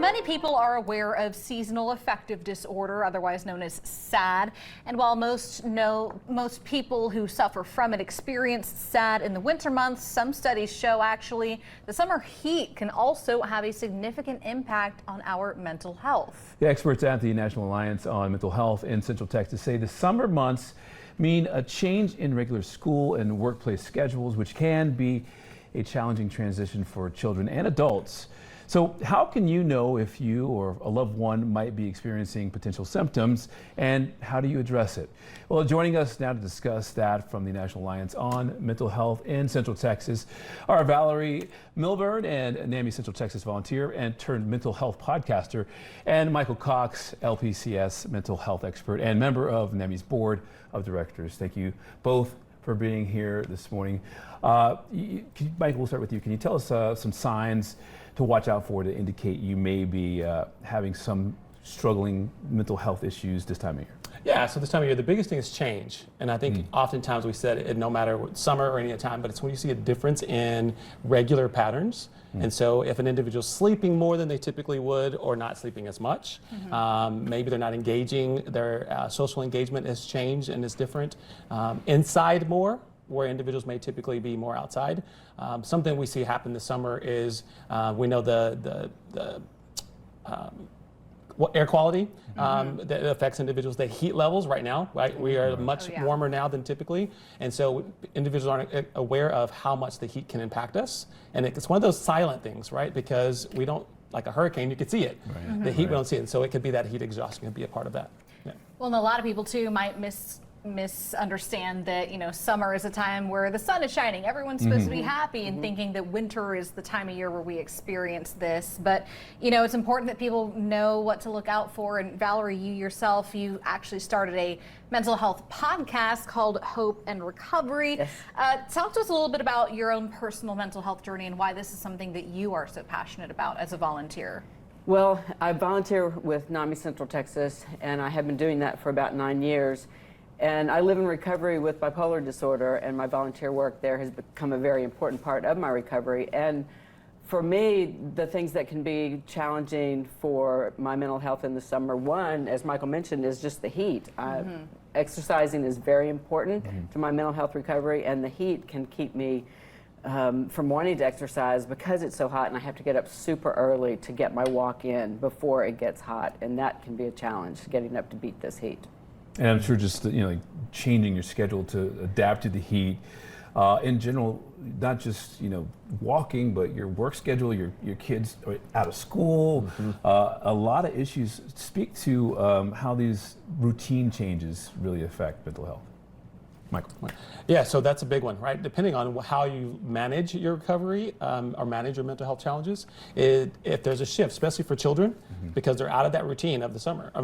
Many people are aware of seasonal affective disorder, otherwise known as SAD. And while most people who suffer from it experience SAD in the winter months, some studies show actually the summer heat can also have a significant impact on our mental health. The experts at the National Alliance on Mental Health in Central Texas say the summer months mean a change in regular school and workplace schedules, which can be a challenging transition for children and adults. So how can you know if you or a loved one might be experiencing potential symptoms, and how do you address it? Well, joining us now to discuss that from the National Alliance on Mental Health in Central Texas are Valerie Milburn, and NAMI Central Texas volunteer and turned mental health podcaster, and Michael Cox, LPCS mental health expert and member of NAMI's board of directors. Thank you both for being here this morning. Michael, we'll start with you. Can you tell us some signs to watch out for to indicate you may be having some struggling mental health issues this time of year? Yeah, so this time of year, the biggest thing is change. And I think oftentimes we said it no matter what summer or any time, but it's when you see a difference in regular patterns. And so if an individual's sleeping more than they typically would or not sleeping as much, maybe they're not engaging, their social engagement has changed and is different. Inside more, where individuals may typically be more outside. Something we see happen this summer is we know the air quality that affects individuals, the heat levels right now, right? We are much warmer now than typically. And so individuals aren't aware of how much the heat can impact us. And it's one of those silent things, right? Because we don't, like a hurricane, you could see it. The heat, we don't see it. And so it could be that heat exhaustion could be a part of that. Yeah. Well, and a lot of people too might misunderstand that, summer is a time where the sun is shining. Everyone's supposed to be happy, and thinking that winter is the time of year where we experience this. But, it's important that people know what to look out for. And Valerie, you yourself, you actually started a mental health podcast called Hope and Recovery. Yes. Talk to us a little bit about your own personal mental health journey and why this is something that you are so passionate about as a volunteer. Well, I volunteer with NAMI Central Texas, and I have been doing that for about 9 years. And I live in recovery with bipolar disorder, and my volunteer work there has become a very important part of my recovery. And for me, the things that can be challenging for my mental health in the summer, one, as Michael mentioned, is just the heat. Exercising is very important to my mental health recovery, and the heat can keep me from wanting to exercise because it's so hot, and I have to get up super early to get my walk in before it gets hot. And that can be a challenge, getting up to beat this heat. And I'm sure just changing your schedule to adapt to the heat, in general, not just walking, but your work schedule, your kids are out of school, a lot of issues. Speak to how these routine changes really affect mental health. Michael. Yeah, so that's a big one, right? Depending on how you manage your recovery or manage your mental health challenges, if there's a shift, especially for children, because they're out of that routine of the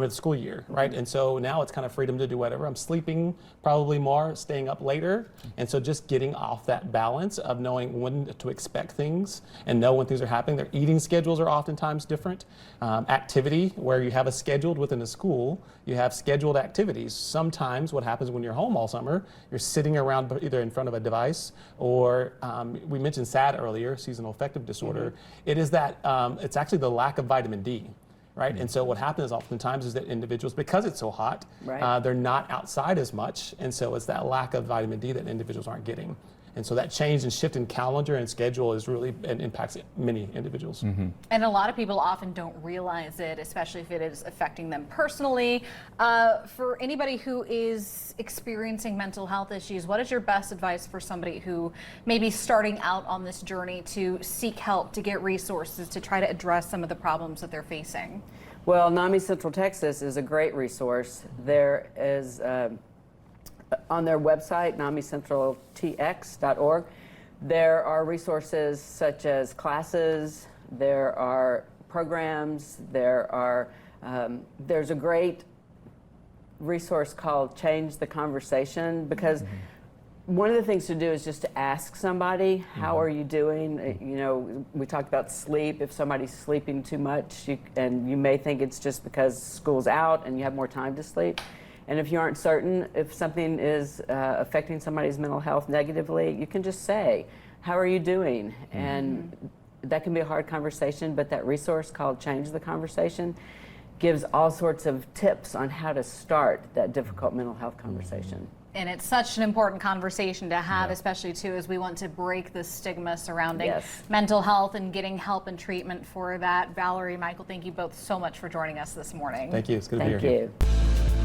school year, right? And so now it's kind of freedom to do whatever. I'm sleeping probably more, staying up later. And so just getting off that balance of knowing when to expect things and know when things are happening. Their eating schedules are oftentimes different. Activity, where you have a scheduled within a school, you have scheduled activities. Sometimes what happens when you're home all summer, you're sitting around either in front of a device or we mentioned SAD earlier, seasonal affective disorder. It is that it's actually the lack of vitamin D, right? And so what happens oftentimes is that individuals, because it's so hot, they're not outside as much, and so it's that lack of vitamin D that individuals aren't getting. And so that change and shift in calendar and schedule is really, it impacts many individuals. And a lot of people often don't realize it, especially if it is affecting them personally. For anybody who is experiencing mental health issues, what is your best advice for somebody who may be starting out on this journey to seek help, to get resources, to try to address some of the problems that they're facing? Well, NAMI Central Texas is a great resource. There is on their website, NAMICentralTX.org, there are resources such as classes, there are programs, there's a great resource called Change the Conversation, because one of the things to do is just to ask somebody, how are you doing? We talked about sleep. If somebody's sleeping too much, and you may think it's just because school's out and you have more time to sleep. And if you aren't certain if something is affecting somebody's mental health negatively, you can just say, how are you doing? And that can be a hard conversation, but that resource called Change the Conversation gives all sorts of tips on how to start that difficult mental health conversation. And it's such an important conversation to have, especially too, as we want to break the stigma surrounding mental health and getting help and treatment for that. Valerie, Michael, thank you both so much for joining us this morning. Thank you. It's good to be here. Thank you.